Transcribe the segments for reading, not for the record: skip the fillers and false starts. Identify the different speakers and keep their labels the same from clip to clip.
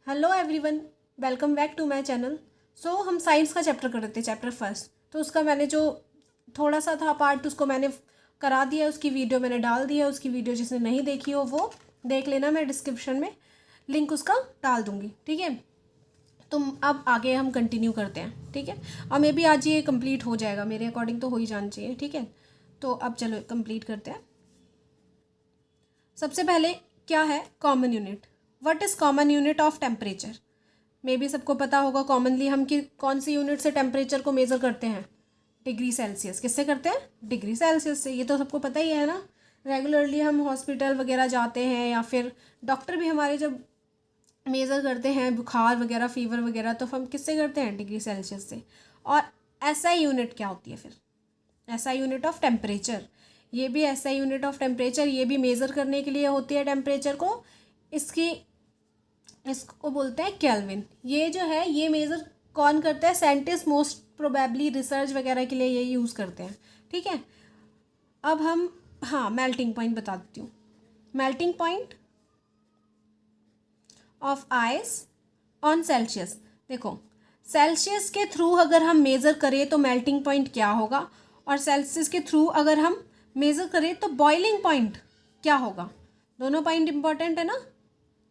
Speaker 1: Hello everyone, welcome back to my channel. So हम science का chapter कर रहे थे, चैप्टर फर्स्ट। तो उसका मैंने जो थोड़ा सा था पार्ट, उसको मैंने करा दिया। उसकी वीडियो मैंने डाल दी है। उसकी वीडियो जिसने नहीं देखी हो वो देख लेना, मैं डिस्क्रिप्शन में लिंक उसका डाल दूँगी, ठीक है। तो अब आगे हम कंटिन्यू करते हैं, ठीक है। और मे बी आज ये कंप्लीट हो जाएगा, मेरे अकॉर्डिंग तो हो ही जाना चाहिए, ठीक है। तो अब चलो कंप्लीट करते हैं। सबसे पहले क्या है common unit. What is common unit of temperature. May be सबको पता होगा कॉमनली हम कौन सी यूनिट से टेम्परेचर को मेज़र करते हैं। Degree Celsius. किससे करते हैं? डिग्री सेल्सियस से। ये तो सबको पता ही है ना। रेगुलरली हम हॉस्पिटल वगैरह जाते हैं या फिर डॉक्टर भी हमारे जब मेज़र करते हैं बुखार वगैरह, फीवर वगैरह, तो हम किससे करते हैं? डिग्री सेल्सियस से। और एसआई यूनिट क्या होती है फिर? SI unit of temperature. ये भी एसआई यूनिट ऑफ टेम्परेचर, ये भी मेज़र करने के लिए होती है टेम्परेचर को। इसको बोलते हैं केल्विन। ये जो है ये मेज़र कौन करता है? साइंटिस्ट मोस्ट प्रोबेबली रिसर्च वगैरह के लिए ये यूज़ करते हैं, ठीक है। अब हम मेल्टिंग पॉइंट बता देती हूँ। Melting point of ice on Celsius. देखो, सेल्सियस के थ्रू अगर हम मेज़र करें तो मेल्टिंग पॉइंट क्या होगा, और सेल्सियस के थ्रू अगर हम मेज़र करें तो बॉइलिंग पॉइंट क्या होगा। दोनों पॉइंट इंपॉर्टेंट है ना।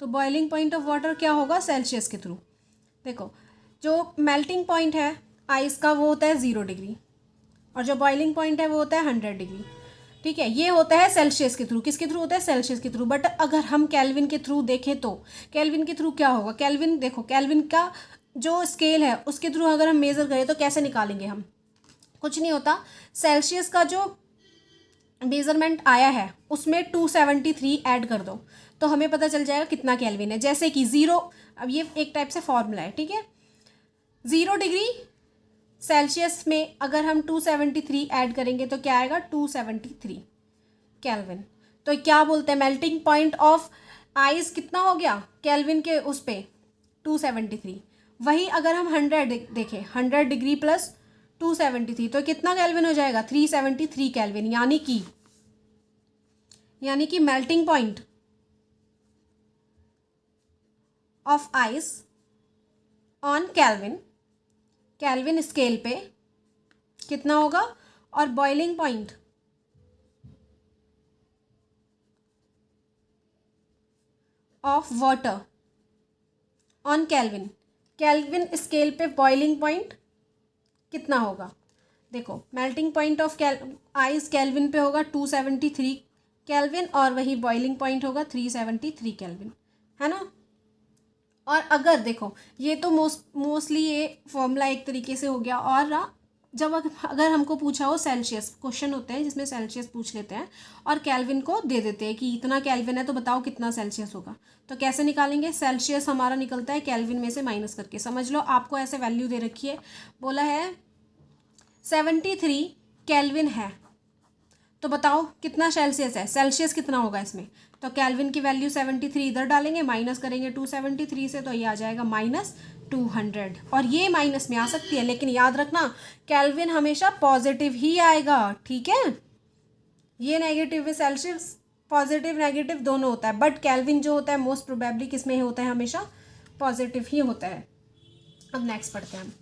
Speaker 1: तो बॉइलिंग पॉइंट ऑफ वाटर क्या होगा? सेल्सियस के थ्रू। देखो, जो मेल्टिंग पॉइंट है आइस का वो होता है 0 डिग्री, और जो बॉइलिंग पॉइंट है वो होता है 100 डिग्री, ठीक है। ये होता है सेल्सियस के थ्रू। किसके थ्रू होता है? सेल्सियस के थ्रू। बट अगर हम केल्विन के थ्रू देखें तो केल्विन के थ्रू क्या होगा? केल्विन, देखो केल्विन का जो स्केल है उसके थ्रू अगर हम मेज़र करें तो कैसे निकालेंगे हम? कुछ नहीं होता। सेल्सियस का जो मेजरमेंट आया है उसमें 273 ऐड कर दो तो हमें पता चल जाएगा कितना केल्विन है। जैसे कि 0, अब ये एक टाइप से फॉर्मूला है, ठीक है। 0 डिग्री सेल्सियस में अगर हम 273 ऐड करेंगे तो क्या आएगा? 273 केल्विन। तो क्या बोलते हैं मेल्टिंग पॉइंट ऑफ आइस कितना हो गया केल्विन के उस पे? 273। वही अगर हम 100 देखें, 100 डिग्री प्लस 273 तो कितना केल्विन हो जाएगा? 373 केल्विन। यानी कि melting point of ice on kelvin scale पे कितना होगा, और boiling point of water on kelvin scale पे बॉइलिंग पॉइंट कितना होगा? देखो, melting point of ice kelvin पे होगा 273 केल्विन, और वही बॉइलिंग पॉइंट होगा 373 केल्विन, है ना। और अगर देखो, ये तो मोस्टली ये फॉर्मूला एक तरीके से हो गया। और जब अगर हमको पूछा हो सेल्सियस, क्वेश्चन होते हैं जिसमें सेल्सियस पूछ लेते हैं और केल्विन को दे देते हैं कि इतना केल्विन है तो बताओ कितना सेल्सियस होगा, तो कैसे निकालेंगे? सेल्सियस हमारा निकलता है केल्विन में से माइनस करके। समझ लो, आपको ऐसे वैल्यू दे रखी है, बोला है 73 केल्विन है, तो बताओ कितना सेल्सियस है। सेल्सियस कितना होगा इसमें? तो केल्विन की वैल्यू 73 इधर डालेंगे, माइनस करेंगे 273 से, तो ये आ जाएगा -200। और ये माइनस में आ सकती है, लेकिन याद रखना केल्विन हमेशा पॉजिटिव ही आएगा, ठीक है। ये नेगेटिव में सेल्सियस पॉजिटिव नेगेटिव दोनों होता है, बट केल्विन जो होता है मोस्ट प्रोबेबली किस में होता है? हमेशा पॉजिटिव ही होता है। अब नेक्स्ट पढ़ते हैं हम।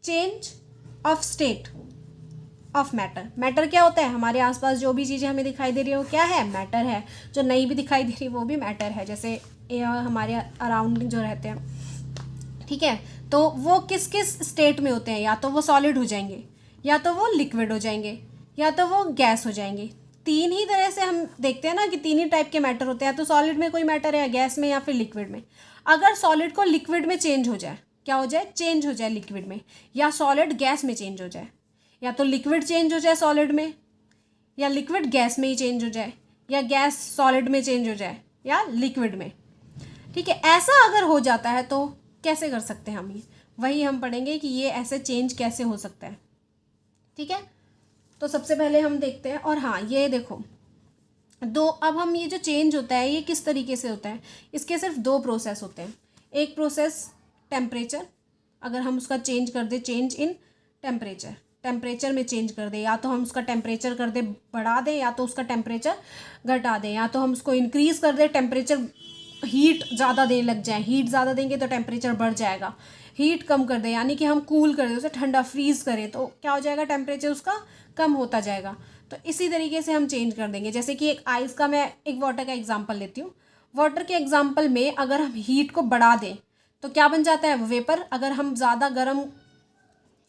Speaker 1: Change of state of matter क्या होता है? हमारे आसपास जो भी चीज़ें हमें दिखाई दे रही हो क्या है? मैटर है। जो नहीं भी दिखाई दे रही वो भी मैटर है, जैसे हमारे अराउंड जो रहते हैं, ठीक है। तो वो किस किस स्टेट में होते हैं? या तो वो सॉलिड हो जाएंगे, या तो वो लिक्विड हो जाएंगे, या तो वो गैस हो जाएंगे। तीन ही तरह से हम देखते हैं ना कि तीन ही टाइप के मैटर होते हैं, तो सॉलिड में कोई मैटर है, गैस में, या फिर लिक्विड में। अगर सॉलिड को लिक्विड में चेंज हो जाए, क्या हो जाए? चेंज हो जाए लिक्विड में, या सॉलिड गैस में चेंज हो जाए, या तो लिक्विड चेंज हो जाए सॉलिड में, या लिक्विड गैस में ही चेंज हो जाए, या गैस सॉलिड में चेंज हो जाए, या लिक्विड में, ठीक है। ऐसा अगर हो जाता है तो कैसे कर सकते हैं हम? ये वही हम पढ़ेंगे कि ये ऐसे चेंज कैसे हो सकता है, ठीक है। तो सबसे पहले हम देखते हैं। और हाँ, ये देखो अब हम ये जो चेंज होता है ये किस तरीके से होता है? इसके सिर्फ दो प्रोसेस होते हैं। एक प्रोसेस टेम्परेचर, अगर हम उसका चेंज कर दें, चेंज इन टेम्परेचर, टेम्परेचर में चेंज कर दें, या तो हम उसका टेम्परेचर कर दें बढ़ा दें, या तो उसका टेम्परेचर घटा दें, या तो हम उसको इंक्रीज़ कर दें, टेम्परेचर हीट ज़्यादा देने लग जाए, हीट ज़्यादा देंगे तो टेम्परेचर बढ़ जाएगा, हीट कम कर दें यानी कि हम कूल कर दें, उसे ठंडा फ्रीज़ करें तो क्या हो जाएगा, टेम्परेचर उसका कम होता जाएगा। तो इसी तरीके से हम चेंज कर देंगे। जैसे कि एक आइस का, मैं एक वाटर का एग्जांपल लेती हूँ। वाटर के एग्जांपल में अगर हम हीट को बढ़ा दें तो क्या बन जाता है, वेपर।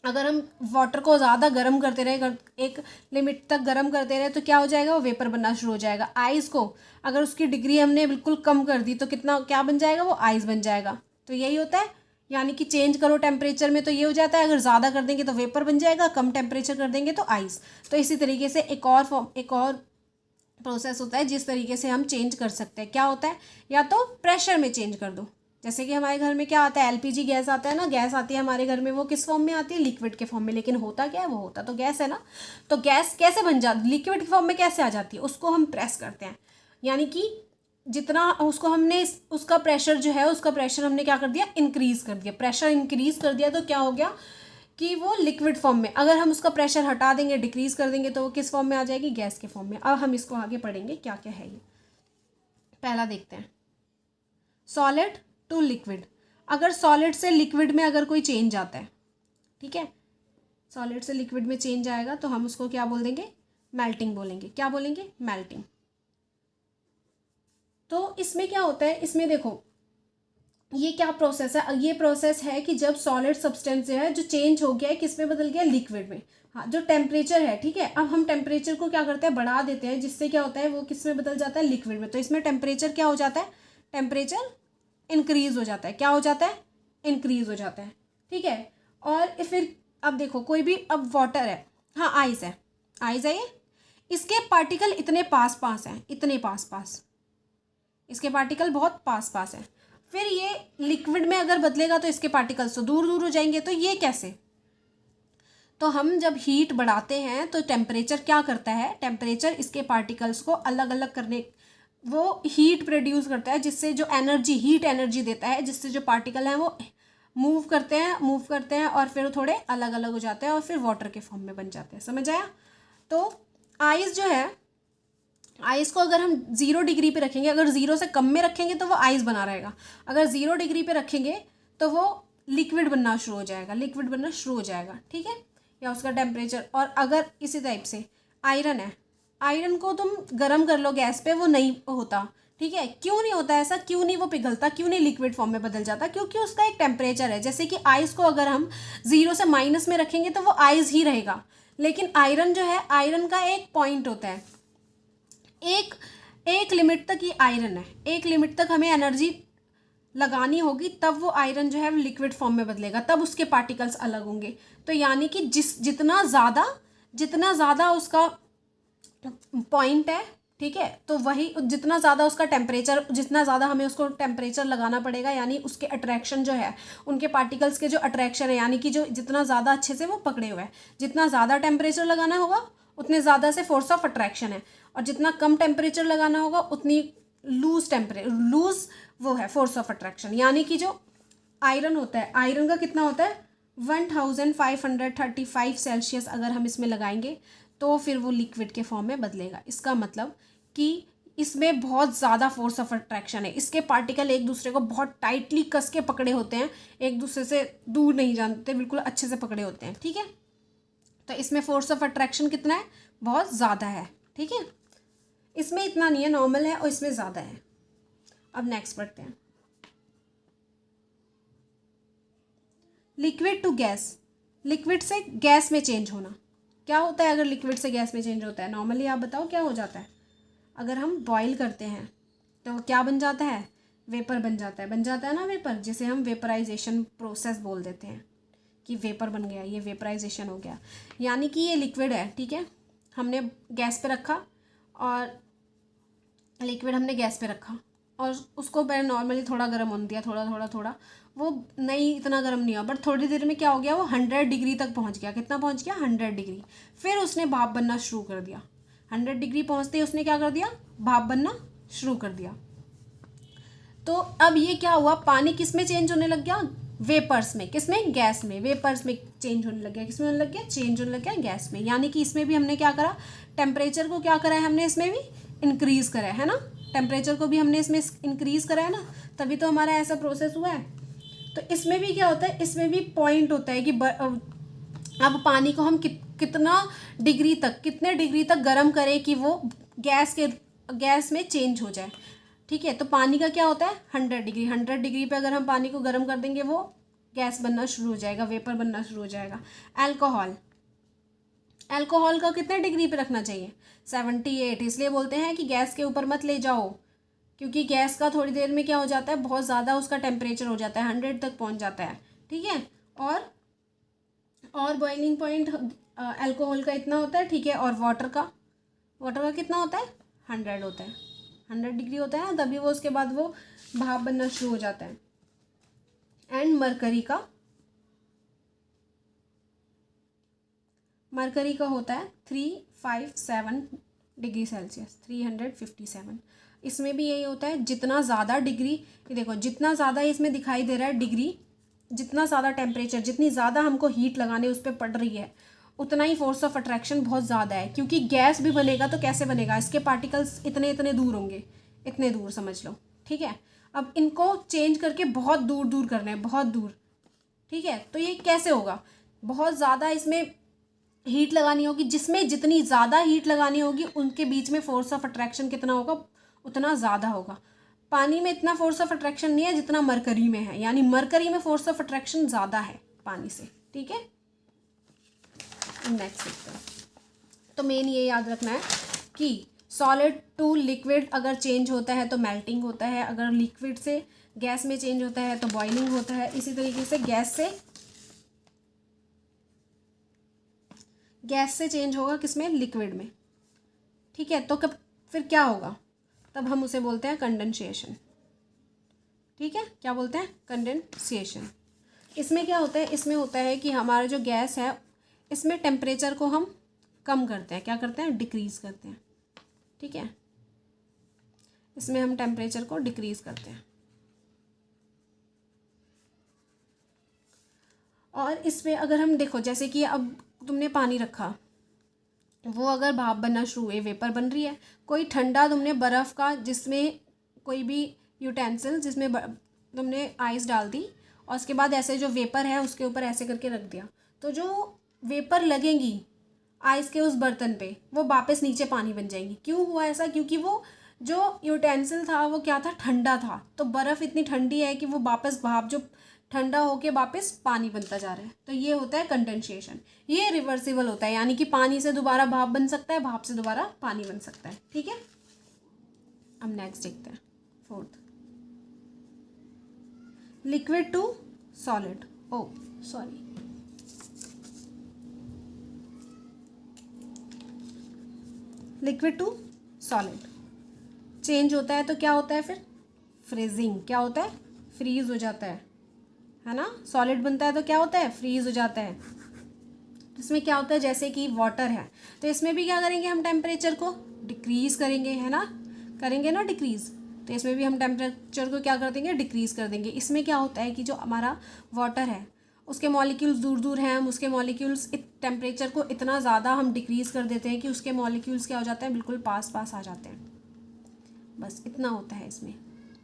Speaker 1: अगर हम वाटर को ज़्यादा गर्म करते रहे, एक लिमिट तक गर्म करते रहे, तो क्या हो जाएगा, वो वेपर बनना शुरू हो जाएगा। आइस को अगर उसकी डिग्री हमने बिल्कुल कम कर दी तो क्या बन जाएगा, वो आइस बन जाएगा। तो यही होता है, यानी कि चेंज करो टेम्परेचर में तो ये हो जाता है, अगर ज़्यादा कर देंगे तो वेपर बन जाएगा, कम टेम्परेचर कर देंगे तो आइस। तो इसी तरीके से एक और प्रोसेस होता है जिस तरीके से हम चेंज कर सकते हैं। क्या होता है, या तो प्रेशर में चेंज कर दो। जैसे कि हमारे घर में क्या आता है, एलपीजी गैस आता है ना, गैस आती है हमारे घर में, वो किस फॉर्म में आती है, लिक्विड के फॉर्म में। लेकिन होता क्या है, वो होता तो गैस है ना। तो गैस कैसे बन जाती, लिक्विड के फॉर्म में कैसे आ जाती है, उसको हम प्रेस करते हैं। यानी कि जितना उसको हमने उसका प्रेशर जो है, उसका प्रेशर हमने क्या कर दिया, इंक्रीज़ कर दिया। प्रेशर इंक्रीज़ कर दिया तो क्या हो गया कि वो लिक्विड फॉर्म में। अगर हम उसका प्रेशर हटा देंगे, डिक्रीज़ कर देंगे, तो वो किस फॉर्म में आ जाएगी, गैस के फॉर्म में। अब हम इसको आगे पढ़ेंगे क्या क्या है ये। पहला देखते हैं, सॉलिड टू लिक्विड। अगर सॉलिड से लिक्विड में अगर कोई चेंज आता है, ठीक है, सॉलिड से लिक्विड में चेंज आएगा तो हम उसको क्या बोल देंगे, मेल्टिंग बोलेंगे। क्या बोलेंगे, मेल्टिंग। तो इसमें क्या होता है, इसमें देखो ये क्या प्रोसेस है, ये प्रोसेस है कि जब सॉलिड सब्सटेंस जो है, जो चेंज हो गया है, किस में बदल गया, लिक्विड में। हाँ, जो टेम्परेचर है, ठीक है, अब हम टेम्परेचर को क्या करते हैं, बढ़ा देते हैं, जिससे क्या होता है, वो किस में बदल जाता है, लिक्विड में। तो इसमें टेम्परेचर क्या हो जाता है, टेम्परेचर इंक्रीज हो जाता है। क्या हो जाता है, इंक्रीज हो जाता है, ठीक है। और फिर अब देखो, कोई भी, अब वाटर है, हाँ आइस है, आइस है ये, इसके पार्टिकल इतने पास पास हैं, इतने पास पास, इसके पार्टिकल बहुत पास पास हैं। फिर ये लिक्विड में अगर बदलेगा तो इसके पार्टिकल्स तो दूर दूर हो जाएंगे। तो ये कैसे, तो हम जब हीट बढ़ाते हैं तो टेम्परेचर क्या करता है, टेम्परेचर इसके पार्टिकल्स को अलग अलग करने, वो हीट प्रोड्यूस करता है, जिससे जो एनर्जी, हीट एनर्जी देता है, जिससे जो पार्टिकल हैं वो मूव करते हैं और फिर थोड़े अलग अलग हो जाते हैं और फिर वाटर के फॉर्म में बन जाते हैं। समझ आया। तो आइस जो है, आइस को अगर हम 0 डिग्री पे रखेंगे, अगर 0 से कम में रखेंगे तो वो आइस बना रहेगा, अगर 0 डिग्री पे रखेंगे तो वो लिक्विड बनना शुरू हो जाएगा, ठीक है, या उसका टेम्परेचर। और अगर इसी टाइप से आयरन है, आयरन को तुम गर्म कर लो गैस पे, वो नहीं होता, ठीक है। क्यों नहीं होता ऐसा, क्यों नहीं वो पिघलता, क्यों नहीं लिक्विड फॉर्म में बदल जाता, क्योंकि उसका एक टेम्परेचर है। जैसे कि आइस को अगर हम 0 से माइनस में रखेंगे तो वो आइस ही रहेगा, लेकिन आयरन जो है, आयरन का एक पॉइंट होता है, एक लिमिट तक ये आयरन है, एक लिमिट तक हमें एनर्जी लगानी होगी, तब वो आयरन जो है वो लिक्विड फॉर्म में बदलेगा, तब उसके पार्टिकल्स अलग होंगे। तो यानी कि जितना ज़्यादा उसका पॉइंट है, ठीक है, तो वही जितना ज़्यादा उसका टेम्परेचर, जितना ज़्यादा हमें उसको टेम्परेचर लगाना पड़ेगा, यानी उसके अट्रैक्शन जो है, उनके पार्टिकल्स के जो अट्रैक्शन है, यानी कि जो जितना ज़्यादा अच्छे से वो पकड़े हुए हैं, जितना ज़्यादा टेम्परेचर लगाना होगा उतने ज़्यादा से फोर्स ऑफ अट्रैक्शन है, और जितना कम टेम्परेचर लगाना होगा उतनी लूज वो है फोर्स ऑफ अट्रैक्शन। यानी कि जो आयरन होता है, आयरन का कितना होता है, 1535 सेल्सियस अगर हम इसमें लगाएंगे तो फिर वो लिक्विड के फॉर्म में बदलेगा। इसका मतलब कि इसमें बहुत ज़्यादा फोर्स ऑफ अट्रैक्शन है, इसके पार्टिकल एक दूसरे को बहुत टाइटली कस के पकड़े होते हैं, एक दूसरे से दूर नहीं जानते, बिल्कुल अच्छे से पकड़े होते हैं, ठीक है। तो इसमें फोर्स ऑफ अट्रैक्शन कितना है, बहुत ज़्यादा है, ठीक है। इसमें इतना नहीं है, नॉर्मल है, और इसमें ज़्यादा है। अब नेक्स्ट पढ़ते हैं, लिक्विड टू गैस। लिक्विड से गैस में चेंज होना क्या होता है, अगर लिक्विड से गैस में चेंज होता है, नॉर्मली आप बताओ क्या हो जाता है। अगर हम बॉईल करते हैं तो क्या बन जाता है, वेपर बन जाता है ना, वेपर, जिसे हम वेपराइजेशन प्रोसेस बोल देते हैं कि वेपर बन गया, ये वेपराइजेशन हो गया। यानी कि ये लिक्विड है, ठीक है, हमने गैस पे रखा, और लिक्विड हमने गैस पे रखा और उसको पहले नॉर्मली थोड़ा गर्म होने दिया, थोड़ा, वो नहीं इतना गर्म नहीं हुआ, बट थोड़ी देर में क्या हो गया, वो 100 डिग्री तक पहुंच गया। कितना पहुंच गया, 100 डिग्री। फिर उसने भाप बनना शुरू कर दिया, 100 डिग्री पहुंचते ही उसने क्या कर दिया, भाप बनना शुरू कर दिया। तो अब ये क्या हुआ, पानी किस में चेंज होने लग गया, वेपर्स में, किसमें, गैस में, वेपर्स में चेंज होने लग गया, किसमें होने लग गया, चेंज होने लग गया गैस में। यानी कि इसमें भी हमने क्या करा, टेम्परेचर को क्या करा है हमने, इसमें भी इंक्रीज करा है ना, टेम्परेचर को भी हमने इसमें इंक्रीज करा है ना, तभी तो हमारा ऐसा प्रोसेस हुआ है। तो इसमें भी क्या होता है, इसमें भी पॉइंट होता है कि अब पानी को हम कितना डिग्री तक, कितने डिग्री तक गर्म करें कि वो गैस में चेंज हो जाए। ठीक है, तो पानी का क्या होता है 100 डिग्री, 100 डिग्री पे अगर हम पानी को गर्म कर देंगे वो गैस बनना शुरू हो जाएगा, वेपर बनना शुरू हो जाएगा। अल्कोहल का कितने डिग्री पे रखना चाहिए, 78। इसलिए बोलते हैं कि गैस के ऊपर मत ले जाओ, क्योंकि गैस का थोड़ी देर में क्या हो जाता है, बहुत ज़्यादा उसका टेम्परेचर हो जाता है, 100 तक पहुंच जाता है। ठीक है, और बॉइलिंग पॉइंट अल्कोहल का इतना होता है। ठीक है, और वाटर का कितना होता है, 100 होता है, 100 डिग्री होता है ना, तभी वो उसके बाद वो भाप बनना शुरू हो जाता है। एंड मरकरी का होता है 357 डिग्री सेल्सियस, 357। इसमें भी यही होता है, जितना ज़्यादा डिग्री, ये देखो जितना ज़्यादा इसमें दिखाई दे रहा है डिग्री, जितना ज़्यादा टेम्परेचर, जितनी ज़्यादा हमको हीट लगाने उस पर पड़ रही है, उतना ही फोर्स ऑफ अट्रैक्शन बहुत ज़्यादा है। क्योंकि गैस भी बनेगा तो कैसे बनेगा, इसके पार्टिकल्स इतने इतने दूर होंगे, इतने दूर समझ लो। ठीक है, अब इनको चेंज करके बहुत दूर दूर करना है, बहुत दूर। ठीक है, तो ये कैसे होगा, बहुत ज़्यादा इसमें हीट लगानी होगी, जिसमें जितनी ज़्यादा हीट लगानी होगी उनके बीच में फोर्स ऑफ अट्रैक्शन कितना होगा, उतना ज़्यादा होगा। पानी में इतना फोर्स ऑफ अट्रैक्शन नहीं है जितना मरकरी में है, यानी मरकरी में फोर्स ऑफ अट्रैक्शन ज़्यादा है पानी से। ठीक है, नेक्स्ट देखते हैं। तो मेन ये याद रखना है कि सॉलिड टू लिक्विड अगर चेंज होता है तो मेल्टिंग होता है, अगर लिक्विड से गैस में चेंज होता है तो बॉइलिंग होता है। इसी तरीके से गैस से चेंज होगा किसमें, लिक्विड में। ठीक है, तो कब फिर क्या होगा, तब हम उसे बोलते हैं कंडेंसेशन। ठीक है, क्या बोलते हैं, कंडेंसेशन। इसमें क्या होता है, इसमें होता है कि हमारा जो गैस है इसमें टेम्परेचर को हम कम करते हैं, क्या करते हैं, डिक्रीज़ करते हैं। ठीक है, इसमें हम टेम्परेचर को डिक्रीज़ करते हैं। और इसमें अगर हम देखो, जैसे कि अब तुमने पानी रखा, वो अगर भाप बनना शुरू हुए, वेपर बन रही है, कोई ठंडा तुमने बर्फ़ का, जिसमें कोई भी यूटेंसिल जिसमें तुमने आइस डाल दी, और उसके बाद ऐसे जो वेपर है उसके ऊपर ऐसे करके रख दिया, तो जो वेपर लगेंगी आइस के उस बर्तन पे वो वापस नीचे पानी बन जाएंगी। क्यों हुआ ऐसा, क्योंकि वो जो यूटेंसिल था वो क्या था, ठंडा था, तो बर्फ़ इतनी ठंडी है कि वो वापस भाप जो ठंडा होके वापस पानी बनता जा रहा है। तो ये होता है कंडेंसेशन। ये रिवर्सिबल होता है, यानी कि पानी से दोबारा भाप बन सकता है, भाप से दोबारा पानी बन सकता है। ठीक है, अब नेक्स्ट देखते हैं, fourth, liquid to solid. Oh sorry, liquid to solid change होता है तो क्या होता है फिर, फ्रीजिंग। क्या होता है, फ्रीज हो जाता है ना। सॉलिड बनता है तो क्या होता है, फ्रीज हो जाता है। इसमें क्या होता है, जैसे कि वाटर है, तो इसमें भी क्या करेंगे हम, टेम्परेचर को डिक्रीज़ करेंगे, है ना, करेंगे ना डिक्रीज़। तो इसमें भी हम टेम्परेचर को क्या कर देंगे, डिक्रीज़ कर देंगे। इसमें क्या होता है कि जो हमारा वाटर है उसके मॉलिक्यूल्स दूर दूर हैं, हम उसके मॉलिक्यूल्स टेम्परेचर को इतना ज़्यादा हम डिक्रीज़ कर देते हैं कि उसके मॉलिक्यूल्स क्या हो जाते हैं, बिल्कुल पास पास आ जाते हैं। बस इतना होता है इसमें।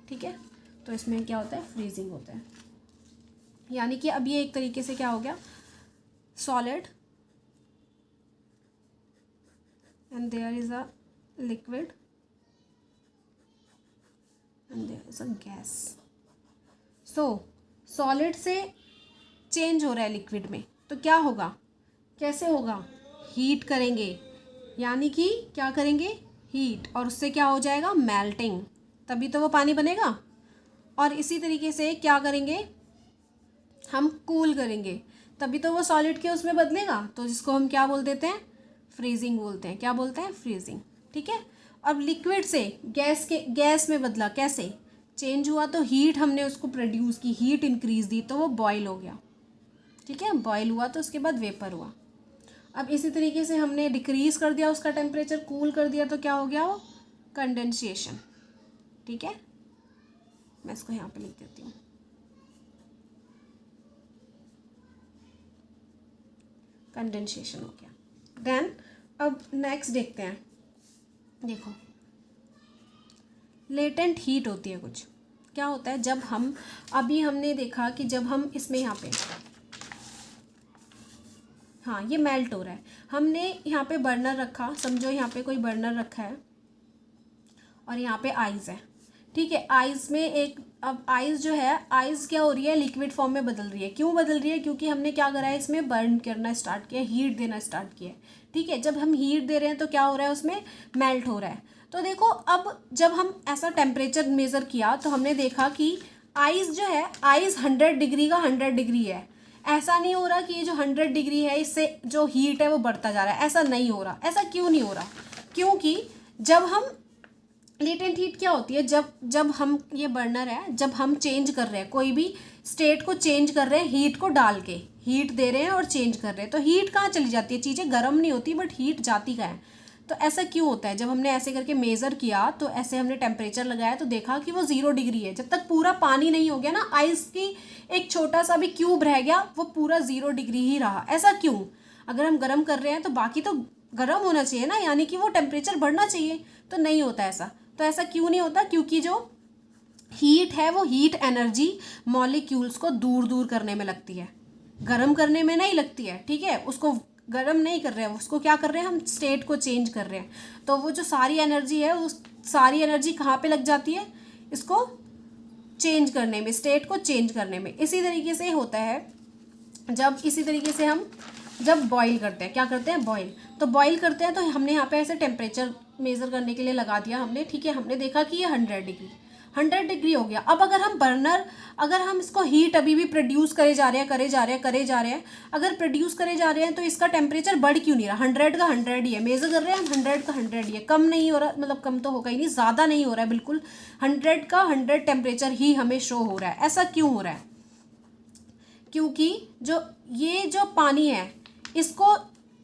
Speaker 1: ठीक है, तो इसमें क्या होता है, फ्रीजिंग होता है। यानी कि अब ये एक तरीके से क्या हो गया, solid and there is a liquid and there is a gas. So solid से चेंज हो रहा है लिक्विड में, तो क्या होगा, कैसे होगा, हीट करेंगे, यानी कि क्या करेंगे, हीट, और उससे क्या हो जाएगा, मेल्टिंग, तभी तो वो पानी बनेगा। और इसी तरीके से क्या करेंगे, हम कूल करेंगे, तभी तो वो सॉलिड के उसमें बदलेगा, तो जिसको हम क्या बोल देते हैं, फ्रीजिंग बोलते हैं। क्या बोलते हैं, फ्रीजिंग। ठीक है, अब लिक्विड से गैस में बदला, कैसे चेंज हुआ, तो हीट हमने उसको प्रोड्यूस की, हीट इंक्रीज दी, तो वो बॉयल हो गया। ठीक है, बॉयल हुआ तो उसके बाद वेपर हुआ। अब इसी तरीके से हमने डिक्रीज कर दिया उसका टेम्परेचर, कूल कर दिया, तो क्या हो गया, वो कंडेंसेशन। ठीक है, मैं इसको यहाँ पे लिख देती हूँ। कंडेंसेशन हो गया। देन अब नेक्स्ट देखते हैं। देखो लेटेंट हीट होती है कुछ, क्या होता है जब हम, अभी हमने देखा कि जब हम इसमें यहाँ पे, हाँ ये मेल्ट हो रहा है, हमने यहाँ पे बर्नर रखा, समझो यहाँ पे कोई बर्नर रखा है और यहाँ पे आइस है, ठीक है। आइस में एक, अब आइस जो है, आइस क्या हो रही है, लिक्विड फॉर्म में बदल रही है। क्यों बदल रही है? क्योंकि हमने क्या करा है, इसमें बर्न करना स्टार्ट किया, हीट देना स्टार्ट किया है, ठीक है। जब हम हीट दे रहे हैं तो क्या हो रहा है, उसमें मेल्ट हो रहा है। तो देखो अब जब हम ऐसा टेम्परेचर मेज़र किया तो हमने देखा कि आइस जो है, आइस 100 डिग्री का 100 डिग्री है। ऐसा नहीं हो रहा कि ये जो 100 डिग्री है इससे जो हीट है वो बढ़ता जा रहा है, ऐसा नहीं हो रहा। ऐसा क्यों नहीं हो रहा? क्योंकि जब हम, लेटेंट हीट क्या होती है, जब हम, ये बर्नर है, जब हम चेंज कर रहे हैं, कोई भी स्टेट को चेंज कर रहे हैं, हीट को डाल के हीट दे रहे हैं और चेंज कर रहे हैं, तो हीट कहाँ चली जाती है? चीज़ें गर्म नहीं होती बट हीट जाती कहाँ है? तो ऐसा क्यों होता है? जब हमने ऐसे करके मेज़र किया तो ऐसे हमने टेम्परेचर लगाया तो देखा कि वो 0 डिग्री है। जब तक पूरा पानी नहीं हो गया ना, आइस की एक छोटा सा भी क्यूब रह गया, वो पूरा 0 डिग्री ही रहा। ऐसा क्यों? अगर हम गर्म कर रहे हैं तो बाकी तो गर्म होना चाहिए ना, यानी कि वो टेम्परेचर बढ़ना चाहिए, तो नहीं होता ऐसा। तो ऐसा क्यों नहीं होता? क्योंकि जो हीट है वो हीट एनर्जी मॉलिक्यूल्स को दूर दूर करने में लगती है, गर्म करने में नहीं लगती है, ठीक है। उसको गर्म नहीं कर रहे हैं, उसको क्या कर रहे हैं, हम स्टेट को चेंज कर रहे हैं। तो वो जो सारी एनर्जी है, उस सारी एनर्जी कहाँ पे लग जाती है? इसको चेंज करने में, स्टेट को चेंज करने में। इसी तरीके से होता है इसी तरीके से हम जब बॉईल करते हैं, क्या करते हैं, बॉईल। तो बॉईल करते हैं तो हमने यहाँ पे ऐसे टेम्परेचर मेज़र करने के लिए लगा दिया हमने, ठीक है। हमने देखा कि ये 100 डिग्री हो गया। अब अगर हम इसको हीट अभी भी प्रोड्यूस करे जा रहे हैं, अगर प्रोड्यूस करे जा रहे हैं तो इसका टेम्परेचर बढ़ क्यों नहीं रहा? 100 का 100 ही है, मेज़र कर रहे हैं हम, 100 का 100 ही है, कम नहीं हो रहा, मतलब कम तो होगा ही नहीं, ज़्यादा नहीं हो रहा है, बिल्कुल 100 का 100 टेम्परेचर ही हमें शो हो रहा है। ऐसा क्यों हो रहा है? क्योंकि ये जो पानी है, इसको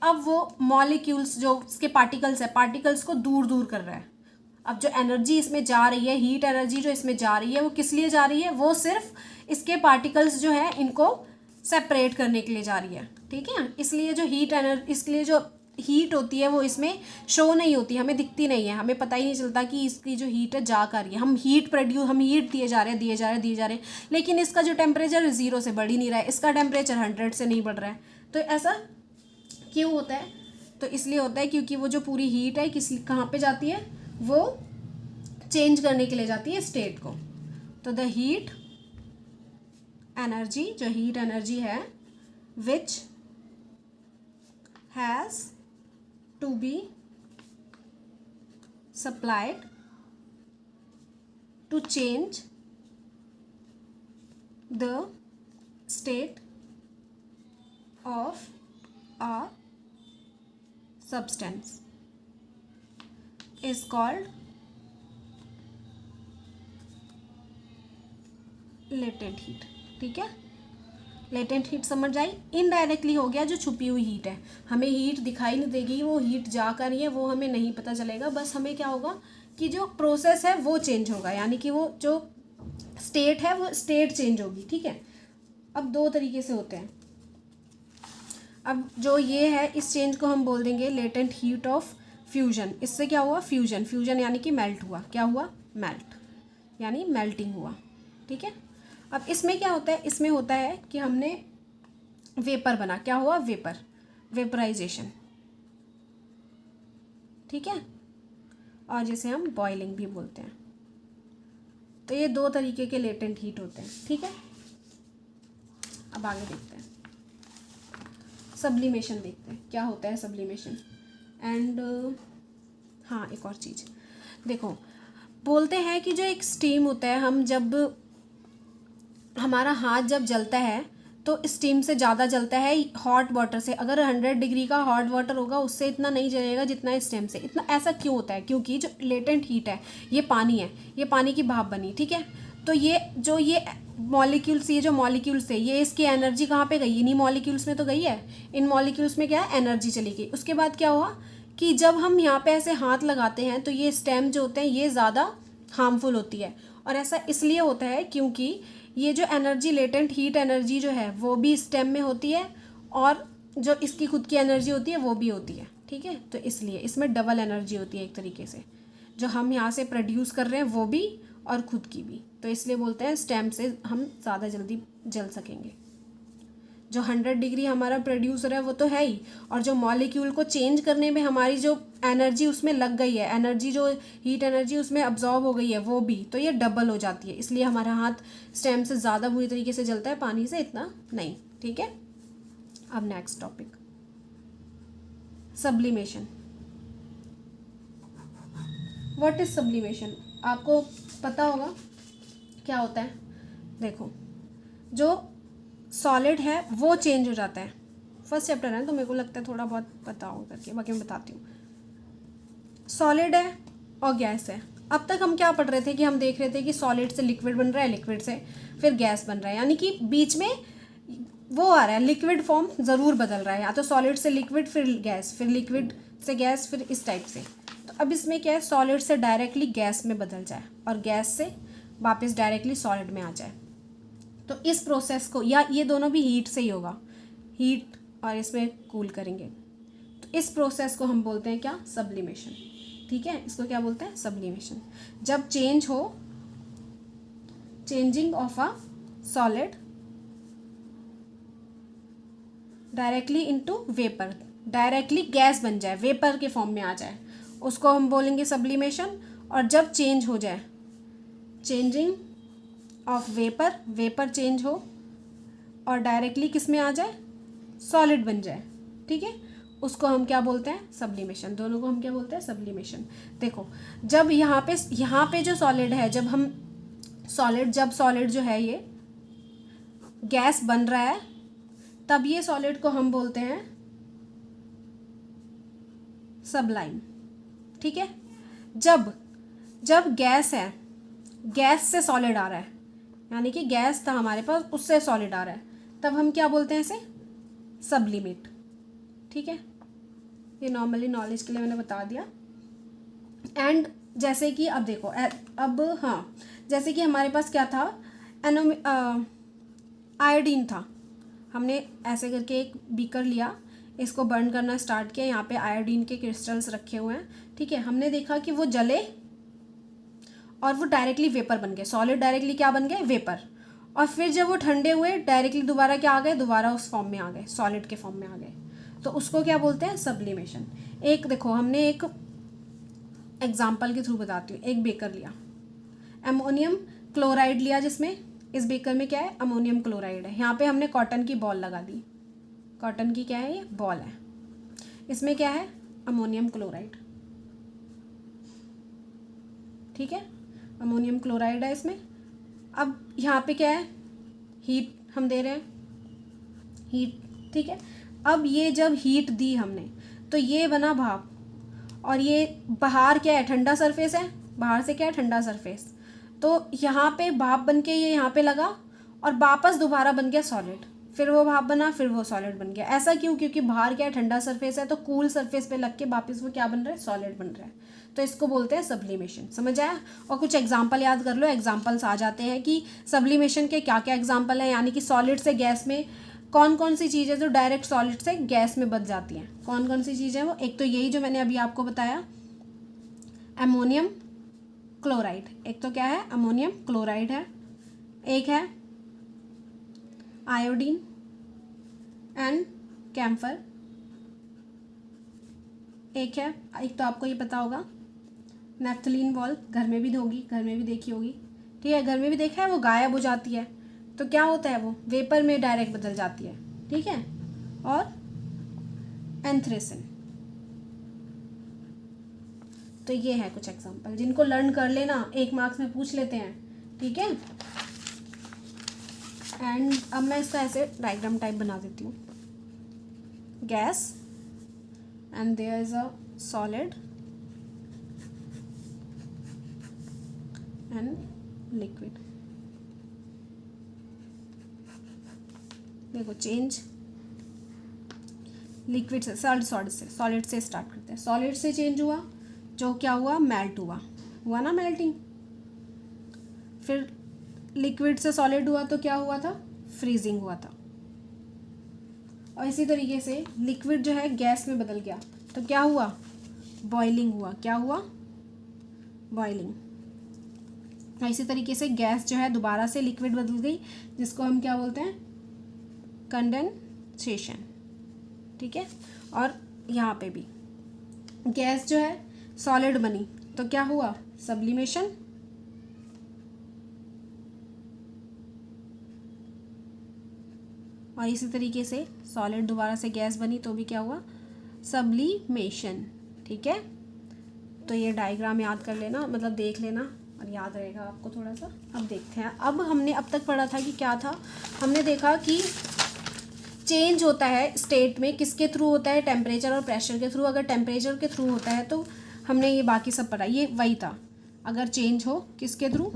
Speaker 1: अब वो मॉलिक्यूल्स, जो इसके पार्टिकल्स है, पार्टिकल्स को दूर दूर कर रहा है। अब जो एनर्जी इसमें जा रही है, हीट एनर्जी जो इसमें जा रही है, वो किस लिए जा रही है? वो सिर्फ इसके पार्टिकल्स जो है इनको सेपरेट करने के लिए जा रही है, ठीक है। इसलिए जो हीट होती है वो इसमें शो नहीं होती, हमें दिखती नहीं है, हमें पता ही नहीं चलता कि इसकी जो हीट है जा कर रही है। हम हीट दिए जा रहे हैं, लेकिन इसका जो टेम्परेचर 0 से बढ़ ही नहीं रहा है, इसका टेम्परेचर 100 से नहीं बढ़ रहा है। तो ऐसा क्यों होता है? तो इसलिए होता है क्योंकि वो जो पूरी हीट है कहाँ पे जाती है? वो चेंज करने के लिए जाती है स्टेट को। तो द हीट एनर्जी है which has to be supplied to change the state of a substance is called latent heat, ठीक है। लेटेंट हीट समझ आई? इनडायरेक्टली हो गया जो छुपी हुई हीट है, हमें हीट दिखाई नहीं देगी, वो हीट जा कर रही है, वो हमें नहीं पता चलेगा, बस हमें क्या होगा कि जो प्रोसेस है वो चेंज होगा, यानी कि वो जो स्टेट है वो स्टेट चेंज होगी, ठीक है। अब 2 तरीके से होते हैं। अब जो ये है, इस चेंज को हम बोल देंगे लेटेंट हीट ऑफ फ्यूजन। इससे क्या हुआ? फ्यूजन यानी कि मेल्ट हुआ। क्या हुआ? मेल्ट, यानी मेल्टिंग हुआ, ठीक है। अब इसमें क्या होता है? इसमें होता है कि हमने वेपर बना, क्या हुआ? वेपराइजेशन, ठीक है, और जिसे हम बॉइलिंग भी बोलते हैं। तो ये 2 तरीके के लेटेंट हीट होते हैं, ठीक है। अब आगे देखते हैं, सब्लिमेशन देखते हैं, क्या होता है सब्लिमेशन। एंड हाँ, एक और चीज़ देखो, बोलते हैं कि जो एक स्टीम होता है, हम जब हमारा हाथ जब जलता है तो स्टीम से ज़्यादा जलता है हॉट वाटर से। अगर 100 डिग्री का हॉट वाटर होगा उससे इतना नहीं जलेगा जितना स्टीम से। इतना ऐसा क्यों होता है? क्योंकि जो लेटेंट हीट है, ये पानी है, ये पानी की भाप बनी, ठीक है। तो ये मॉलिक्यूल्स, ये जो मॉलिक्यूल्स थे, ये इसकी एनर्जी कहाँ पे गई? इन्हीं मॉलिक्यूल्स में तो गई है। इन मॉलिक्यूल्स में क्या है? एनर्जी चली गई। उसके बाद क्या हुआ कि जब हम यहाँ पे ऐसे हाथ लगाते हैं तो ये स्टेम जो होते हैं ये ज़्यादा हार्मफुल होती है। और ऐसा इसलिए होता है क्योंकि ये जो एनर्जी, लेटेंट हीट एनर्जी जो है वो भी स्टेम में होती है और जो इसकी खुद की एनर्जी होती है वो भी होती है, ठीक है। तो इसलिए इसमें डबल एनर्जी होती है एक तरीके से, जो हम यहाँ से प्रोड्यूस कर रहे हैं वो भी और खुद की भी। तो इसलिए बोलते हैं स्टेम से हम ज़्यादा जल्दी जल सकेंगे। जो 100 डिग्री हमारा प्रोड्यूसर है वो तो है ही, और जो मॉलिक्यूल को चेंज करने में हमारी जो एनर्जी उसमें लग गई है, एनर्जी जो हीट एनर्जी उसमें अब्जॉर्ब हो गई है वो भी, तो ये डबल हो जाती है। इसलिए हमारा हाथ स्टेम से ज़्यादा बुरी तरीके से जलता है, पानी से इतना नहीं, ठीक है। अब next topic, sublimation. What is sublimation? आपको पता होगा क्या होता है। देखो, जो सॉलिड है वो चेंज हो जाता है। फर्स्ट चैप्टर है तो मेरे को लगता है थोड़ा बहुत पता होगा करके, बाकी मैं बताती हूँ। सॉलिड है और गैस है। अब तक हम क्या पढ़ रहे थे कि हम देख रहे थे कि सॉलिड से लिक्विड बन रहा है, लिक्विड से फिर गैस बन रहा है, यानी कि बीच में वो आ रहा है, लिक्विड फॉर्म ज़रूर बदल रहा है, या तो सॉलिड से लिक्विड फिर गैस, फिर लिक्विड से गैस, फिर इस टाइप से। तो अब इसमें क्या है, सॉलिड से डायरेक्टली गैस में बदल जाए और गैस से वापस डायरेक्टली सॉलिड में आ जाए। तो इस प्रोसेस को, या ये दोनों भी हीट से ही होगा, हीट और इसमें कूल करेंगे, तो इस प्रोसेस को हम बोलते हैं क्या, सब्लिमेशन, ठीक है। इसको क्या बोलते हैं, सब्लिमेशन। जब चेंज हो, changing of a solid directly into vapour, directly gas बन जाए, वेपर के फॉर्म में आ जाए, उसको हम बोलेंगे सब्लिमेशन। और जब चेंज हो जाए, changing of vapour, vapour change हो और डायरेक्टली किस में आ जाए, सॉलिड बन जाए, ठीक है, उसको हम क्या बोलते हैं, सब्लिमेशन। दोनों को हम क्या बोलते हैं, सब्लिमेशन। देखो, जब यहाँ पे जो सॉलिड है, जब हम जब सॉलिड जो है ये गैस बन रहा है, तब ये सॉलिड को हम बोलते हैं सबलाइम, ठीक है। जब गैस है, गैस से सॉलिड आ रहा है, यानी कि गैस था हमारे पास, उससे सॉलिड आ रहा है, तब हम क्या बोलते हैं इसे, सब्लिमेट, ठीक है। ये नॉर्मली नॉलेज के लिए मैंने बता दिया। एंड जैसे कि अब देखो, अब हाँ, जैसे कि हमारे पास क्या था, आयोडीन था। हमने ऐसे करके एक बीकर लिया, इसको बर्न करना स्टार्ट किया, यहाँ पे आयोडीन के क्रिस्टल्स रखे हुए हैं, ठीक है। हमने देखा कि वो जले और वो डायरेक्टली वेपर बन गए, सॉलिड डायरेक्टली क्या बन गए, वेपर। और फिर जब वो ठंडे हुए, डायरेक्टली दोबारा क्या आ गए, दोबारा उस फॉर्म में आ गए, सॉलिड के फॉर्म में आ गए। तो उसको क्या बोलते हैं, सब्लिमेशन। एक देखो, हमने एक एग्जाम्पल के थ्रू बताती हूँ। एक बेकर लिया, अमोनियम क्लोराइड लिया, जिसमें इस बेकर में क्या है, अमोनियम क्लोराइड है। यहाँ पे हमने कॉटन की बॉल लगा दी, कॉटन की क्या है, ये बॉल है, इसमें क्या है, अमोनियम क्लोराइड, ठीक है, अमोनियम क्लोराइड है इसमें। अब यहाँ पे क्या है, हीट हम दे रहे हैं, हीट, ठीक है। अब ये जब हीट दी हमने, तो ये बना भाप, और ये बाहर क्या है, ठंडा सरफेस है, बाहर से क्या है, ठंडा सरफेस। तो यहाँ पे भाप बन के ये यहाँ पे लगा और वापस दोबारा बन गया सॉलिड, फिर वो भाप बना, फिर वो सॉलिड बन गया। ऐसा क्यों, क्योंकि बाहर क्या है, ठंडा सरफेस है, तो कूल सरफेस पे लग के वापस वो क्या बन रहा है, सॉलिड बन रहा है। तो इसको बोलते हैं सब्लिमेशन। समझ आया? और कुछ एग्जाम्पल याद कर लो, एग्जाम्पल्स आ जाते हैं कि सब्लिमेशन के क्या क्या एग्जाम्पल हैं, यानी कि सॉलिड से गैस में कौन कौन सी चीज़ें जो डायरेक्ट सॉलिड से गैस में बदल जाती हैं, कौन कौन सी चीज़ें वो। एक तो यही जो मैंने अभी आपको बताया, अमोनियम क्लोराइड, एक तो क्या है, अमोनियम क्लोराइड है, एक है आयोडीन एंड कैम्फर, एक है, एक तो आपको ये पता होगा नेफ्थलीन बॉल, घर में भी होगी, घर में भी देखी होगी, ठीक है, घर में भी देखा है, वो गायब हो जाती है, तो क्या होता है, वो वेपर में डायरेक्ट बदल जाती है, ठीक है। और एंथ्रेसिन। तो ये है कुछ एग्जांपल जिनको लर्न कर लेना, 1 मार्क्स में पूछ लेते हैं, ठीक है। एंड अब मैं इसका ऐसे डायग्राम टाइप बना देती हूँ, gas and there is a solid and liquid. देखो, चेंज लिक्विड से, सॉलिड से स्टार्ट करते हैं। सॉलिड से चेंज हुआ, जो क्या हुआ, मेल्ट हुआ ना, मेल्टिंग। फिर लिक्विड से सॉलिड हुआ तो क्या हुआ था, फ्रीजिंग हुआ था। और इसी तरीके से लिक्विड जो है गैस में बदल गया तो क्या हुआ, बॉइलिंग हुआ। क्या हुआ, बॉइलिंग। और इसी तरीके से गैस जो है दोबारा से लिक्विड बदल गई, जिसको हम क्या बोलते हैं, कंडेंसेशन। ठीक है। और यहाँ पे भी गैस जो है सॉलिड बनी तो क्या हुआ, सब्लिमेशन। और इसी तरीके से सॉलिड दोबारा से गैस बनी तो भी क्या हुआ, सब्लिमेशन। ठीक है। तो ये डायग्राम याद कर लेना, मतलब देख लेना और याद रहेगा आपको थोड़ा सा। अब देखते हैं, अब हमने अब तक पढ़ा था कि क्या था, हमने देखा कि चेंज होता है स्टेट में किसके थ्रू होता है, टेम्परेचर और प्रेशर के थ्रू। अगर टेम्परेचर के थ्रू होता है तो हमने ये बाकी सब पढ़ा, ये वही था। अगर चेंज हो किसके थ्रू,